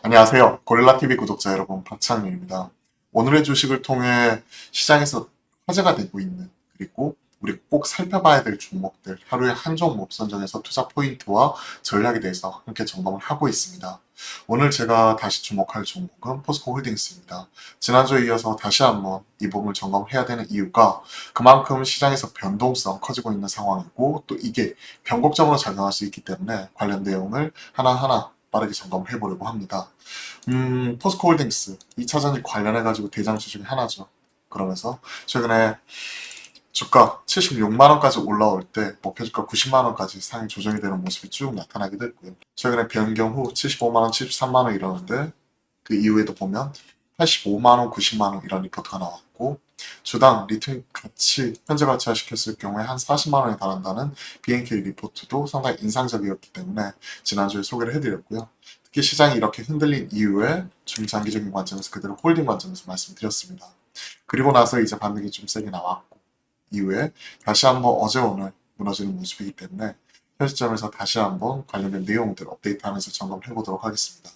안녕하세요. 고릴라TV 구독자 여러분, 박창민입니다. 오늘의 주식을 통해 시장에서 화제가 되고 있는, 그리고 우리가 꼭 살펴봐야 될 종목들, 하루에 한 종목 선정해서 투자 포인트와 전략에 대해서 함께 점검을 하고 있습니다. 오늘 제가 다시 주목할 종목은 포스코홀딩스입니다. 지난주에 이어서 다시 한번 이 부분을 점검해야 되는 이유가 그만큼 시장에서 변동성 커지고 있는 상황이고, 또 이게 변곡점으로 작용할 수 있기 때문에 관련 내용을 하나하나 빠르게 점검을 해보려고 합니다. 포스코홀딩스 2차전지 관련해가지고 대장주 중에 하나죠. 그러면서 최근에 주가 76만원까지 올라올 때 목표주가 90만원까지 상향 조정이 되는 모습이 쭉 나타나기도 했고요. 최근에 변경 후 75만원, 73만원 이러는데 그 이후에도 보면 85만원, 90만원 이런 리포트가 나왔고, 주당 리튬 가치 현재 가치화 시켰을 경우에 한 40만원에 달한다는 BNK 리포트도 상당히 인상적이었기 때문에 지난주에 소개를 해드렸고요. 특히 시장이 이렇게 흔들린 이후에 중장기적인 관점에서 그대로 홀딩 관점에서 말씀드렸습니다. 그리고 나서 이제 반등이 좀 세게 나왔고, 이후에 다시 한번 어제 오늘 무너지는 모습이기 때문에 현 시점에서 다시 한번 관련된 내용들 업데이트하면서 점검을 해보도록 하겠습니다.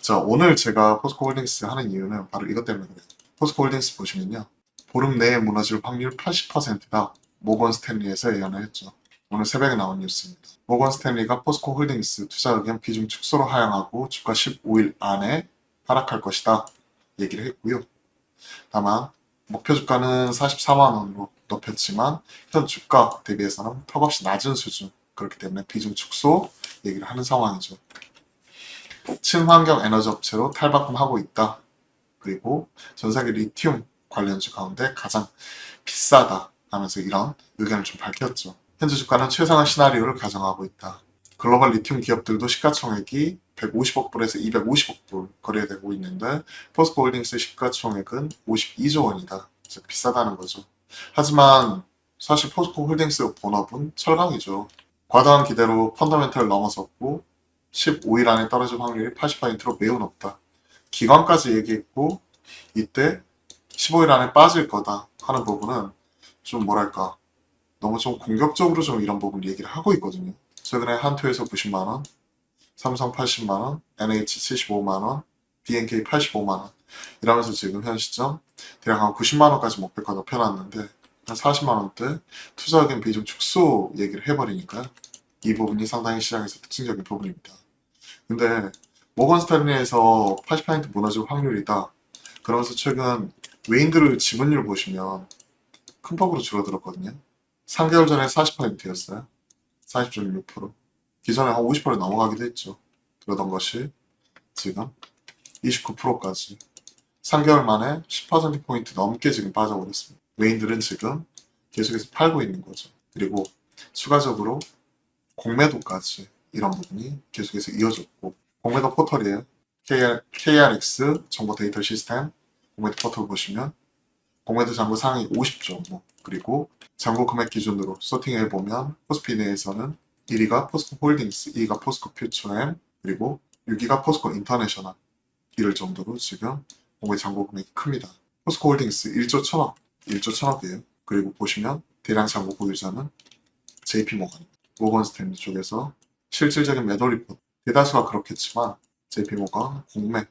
자, 오늘 제가 포스코홀딩스 하는 이유는 바로 이것 때문에 그래요. 포스코홀딩스 보시면요, 보름 내에 무너질 확률 80%다 모건 스탠리에서 예언을 했죠. 오늘 새벽에 나온 뉴스입니다. 모건 스탠리가 포스코홀딩스 투자 의견 비중 축소로 하향하고 주가 15일 안에 하락할 것이다 얘기를 했고요. 다만 목표 주가는 44만 원으로 높였지만 현 주가 대비해서는 턱없이 낮은 수준, 그렇기 때문에 비중 축소 얘기를 하는 상황이죠. 친환경 에너지 업체로 탈바꿈하고 있다. 그리고 전 세계 리튬 관련주 가운데 가장 비싸다 하면서 이런 의견을 좀 밝혔죠. 현재 주가는 최상의 시나리오를 가정하고 있다. 글로벌 리튬 기업들도 시가총액이 150억 불에서 250억 불 거래되고 있는데 포스코홀딩스 시가총액은 52조 원이다. 즉 비싸다는 거죠. 하지만 사실 포스코홀딩스 본업은 철강이죠. 과도한 기대로 펀더멘털을 넘어섰고 15일 안에 떨어질 확률이 80%로 매우 높다. 기관까지 얘기했고 이때 15일 안에 빠질 거다 하는 부분은 좀 뭐랄까, 너무 좀 공격적으로 좀 이런 부분 얘기를 하고 있거든요. 최근에 한투에서 90만원, 삼성 80만원, NH 75만원, BNK 85만원 이러면서 지금 현 시점 대략 한 90만원까지 목표가 높여놨는데 한 40만원대 투자 의견 비중 축소 얘기를 해버리니까요. 이 부분이 상당히 시장에서 특징적인 부분입니다. 근데 모건 스탠리에서 80% 무너질 확률이다. 그러면서 최근 외인들의 지분율 보시면 큰 폭으로 줄어들었거든요. 3개월 전에 40%였어요. 40.6%. 기존에 한 50% 넘어가기도 했죠. 그러던 것이 지금 29%까지 3개월 만에 10%포인트 넘게 지금 빠져버렸습니다. 외인들은 지금 계속해서 팔고 있는 거죠. 그리고 추가적으로 공매도까지 이런 부분이 계속해서 이어졌고, 공매도 포털이에요. KRX 정보 데이터 시스템 공매도 포털 보시면 공매도 잔고 상위 50조, 그리고 잔고 금액 기준으로 소팅해 보면 포스피 내에서는 1위가 포스코 홀딩스, 2위가 포스코 퓨처엠, 그리고 6위가 포스코 인터내셔널 이럴 정도로 지금 공매 잔고 금액이 큽니다. 포스코 홀딩스 1조 1000억, 1조 1000억이에요. 그리고 보시면 대량 잔고 보유자는 JP 모건 스탠리 쪽에서 실질적인 매도 리포트 대다수가 그렇겠지만 JP 모건 공매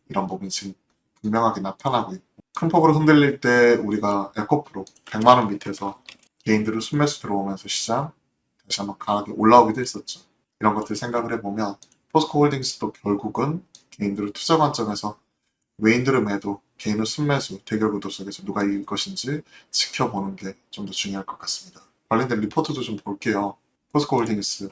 이런 부분이 지금 분명하게 나타나고 있고, 큰 폭으로 흔들릴 때 우리가 에코프로 100만원 밑에서 개인들은 순매수 들어오면서 시장 다시 한번 강하게 올라오기도 했었죠. 이런 것들 생각을 해보면 포스코홀딩스도 결국은 개인들의 투자 관점에서 외인들의 매도, 개인의 순매수 대결 구도 속에서 누가 이길 것인지 지켜보는 게 좀 더 중요할 것 같습니다. 관련된 리포트도 좀 볼게요. 포스코홀딩스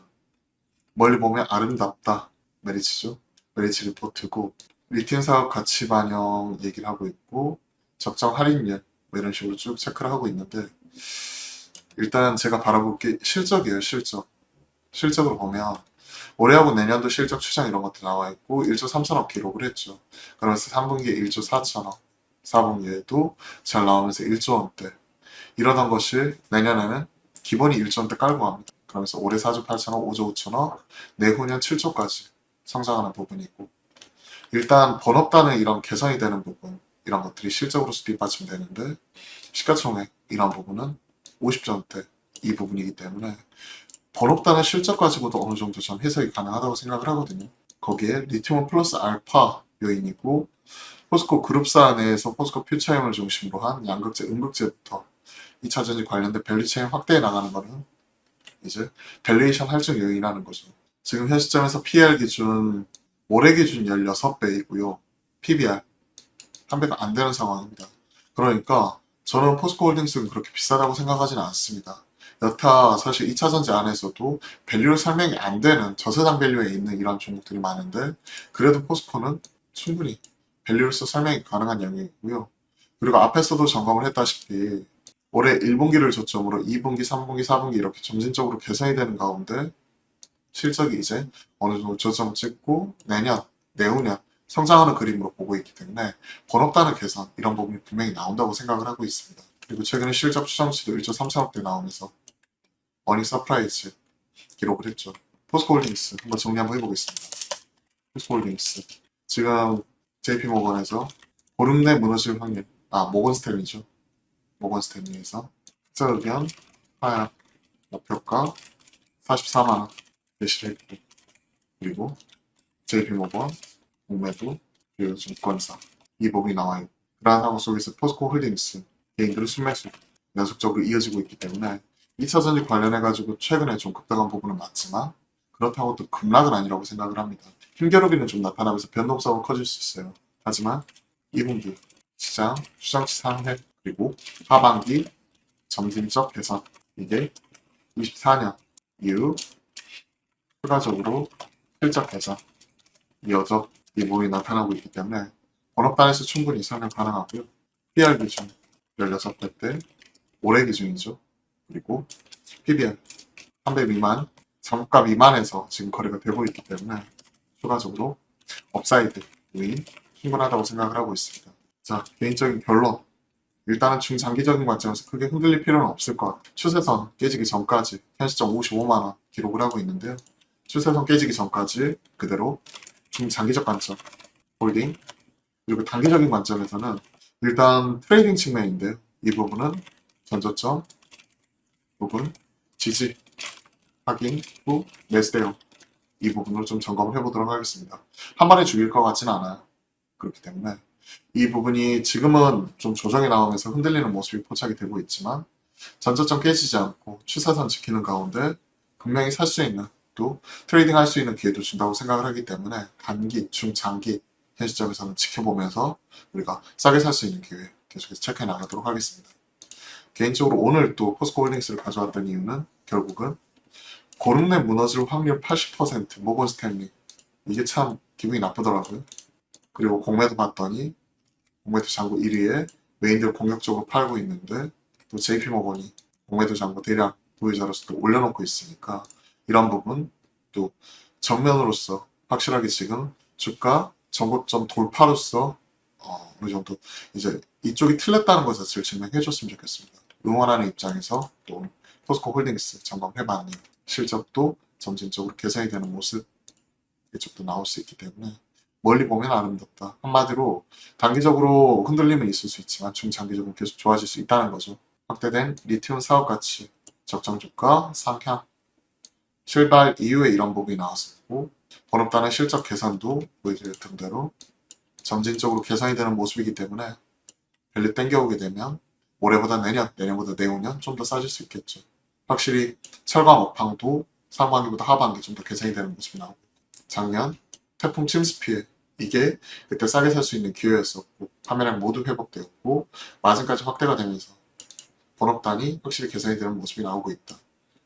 멀리 보면 아름답다 메리츠죠. 메리츠 리포트고 리튬 사업 가치 반영 얘기를 하고 있고 적정 할인율 뭐 이런 식으로 쭉 체크를 하고 있는데, 일단 제가 바라볼 게 실적이에요. 실적으로 보면 올해하고 내년도 실적 추정 이런 것도 나와 있고 1조 3천억 기록을 했죠. 그러면서 3분기에 1조 4천억, 4분기에도 잘 나오면서 1조 원대 이러던 것이 내년에는 기본이 1조 원대 깔고 갑니다. 그러면서 올해 4조 8천억, 5조 5천억, 내후년 7조까지 성장하는 부분이고, 일단 번업단의 이런 개선이 되는 부분 이런 것들이 실적으로서 뒷받침되는데 시가총액 이런 부분은 50전대 이 부분이기 때문에 번업단의 실적 가지고도 어느 정도 전 해석이 가능하다고 생각을 하거든요. 거기에 리튬은 플러스 알파 요인이고 포스코 그룹사 내에서 포스코 퓨처형을 중심으로 한 양극재, 음극재부터 2차 전지 관련된 밸류체인 확대해 나가는 거는 이제 밸류에이션 할증 요인이라는 거죠. 지금 현 시점에서 PER 기준 올해 기준 16배이고요. PBR 1배가 안 되는 상황입니다. 그러니까 저는 포스코홀딩스는 그렇게 비싸다고 생각하지는 않습니다. 여타 사실 2차전지 안에서도 밸류를 설명이 안 되는 저세상 밸류에 있는 이런 종목들이 많은데 그래도 포스코는 충분히 밸류로서 설명이 가능한 영역이고요. 그리고 앞에서도 점검을 했다시피 올해 1분기를 저점으로 2분기, 3분기, 4분기 이렇게 점진적으로 개선이 되는 가운데 실적이 이제 어느 정도 저점을 찍고 내년, 내후년 성장하는 그림으로 보고 있기 때문에 번업단의 개선 이런 부분이 분명히 나온다고 생각을 하고 있습니다. 그리고 최근에 실적 추정치도 1.3천억대 나오면서 어닝 서프라이즈 기록을 했죠. 포스코홀딩스 한번 정리 한번 해보겠습니다. 포스코홀딩스 지금 JP모건에서 보름 내 무너질 확률 모건스탠리죠. 모건스탠리에서 투자 의견 하약 목표가 44만원 제시를 했고 그리고 JP모건 공매도 그리고 증권사 이 부분이 나와 있고 그러한 상황 속에서 포스코홀딩스 개인들의 순매수 연속적으로 이어지고 있기 때문에 2차전지 관련해가지고 최근에 좀 급등한 부분은 맞지만 그렇다고 또 급락은 아니라고 생각을 합니다. 힘겨루기는 좀 나타나면서 변동성은 커질 수 있어요. 하지만 2분기 시장 추정치 상회 그리고 하반기 점진적 개선 이게 24년 이후 추가적으로 실적 개선 이어져 이 부분이 나타나고 있기 때문에 번업단에서 충분히 설명 가능하고요. PR 기준 16배 때 올해 기준이죠. 그리고 PBR 3배 미만, 정가 미만에서 지금 거래가 되고 있기 때문에 추가적으로 업사이드 요인 충분하다고 생각을 하고 있습니다. 자, 개인적인 결론. 일단은 중장기적인 관점에서 크게 흔들릴 필요는 없을 것 같아요. 추세선 깨지기 전까지 현 시점 55만원 기록을 하고 있는데요. 추세선 깨지기 전까지 그대로 중장기적 관점 홀딩 그리고 단기적인 관점에서는 일단 트레이딩 측면인데요. 이 부분은 전저점 부분 지지 확인 후 매수대용 이 부분을 좀 점검을 해보도록 하겠습니다. 한 번에 죽일 것 같지는 않아요. 그렇기 때문에 이 부분이 지금은 좀 조정이 나오면서 흔들리는 모습이 포착이 되고 있지만 전저점 깨지지 않고 추세선 지키는 가운데 분명히 살 수 있는 또 트레이딩 할 수 있는 기회도 준다고 생각을 하기 때문에 단기, 중장기 현 시점에서는 지켜보면서 우리가 싸게 살 수 있는 기회 계속해서 체크해 나가도록 하겠습니다. 개인적으로 오늘 또 포스코홀딩스를 가져왔던 이유는 결국은 고름 내 무너질 확률 80% 모건 스탠리 이게 참 기분이 나쁘더라고요. 그리고 공매도 봤더니 공매도 잔고 1위에 메인들 공격적으로 팔고 있는데 또 JP모건이 공매도 잔고 대략 보유자로서 올려놓고 있으니까 이런 부분 또 정면으로서 확실하게 지금 주가 전고점 돌파로서 어느 정도 이제 이쪽이 틀렸다는 것 자체를 증명해 줬으면 좋겠습니다. 응원하는 입장에서 또 포스코홀딩스 점검해봤네요. 실적도 점진적으로 개선이 되는 모습 이쪽도 나올 수 있기 때문에 멀리 보면 아름답다. 한마디로 단기적으로 흔들림은 있을 수 있지만 중장기적으로 계속 좋아질 수 있다는 거죠. 확대된 리튬 사업 가치, 적정 주가 상향, 실발 이후에 이런 부분이 나왔었고 번업단의 실적 개선도 보여드렸던 대로 점진적으로 개선이 되는 모습이기 때문에 밸류 땡겨오게 되면 올해보다 내년, 내년보다 내후년 좀 더 싸질 수 있겠죠. 확실히 철강 업황도 상반기보다 하반기 좀 더 개선이 되는 모습이 나오고 작년 태풍 침수 피해 이게 그때 싸게 살 수 있는 기회였었고 판매량 모두 회복되었고 마진까지 확대가 되면서 번업단이 확실히 개선이 되는 모습이 나오고 있다.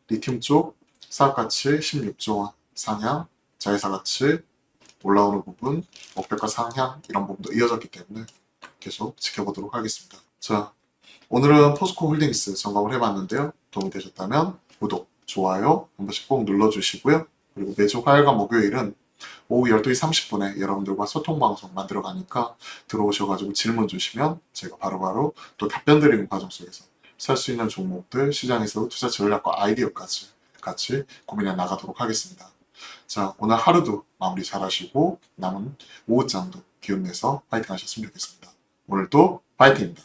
리튬 쪽 사업가치 16조 원 상향, 자회사가치 올라오는 부분, 목표가 상향 이런 부분도 이어졌기 때문에 계속 지켜보도록 하겠습니다. 자, 오늘은 포스코홀딩스 점검을 해봤는데요. 도움이 되셨다면 구독, 좋아요 한 번씩 꼭 눌러주시고요. 그리고 매주 화요일과 목요일은 오후 12시 30분에 여러분들과 소통방송 만들어 가니까 들어오셔가지고 질문 주시면 제가 바로바로 또 답변 드리는 과정 속에서 살 수 있는 종목들, 시장에서 투자 전략과 아이디어까지 같이 고민해 나가도록 하겠습니다. 자, 오늘 하루도 마무리 잘 하시고 남은 오후장도 기운내서 파이팅 하셨으면 좋겠습니다. 오늘도 파이팅입니다.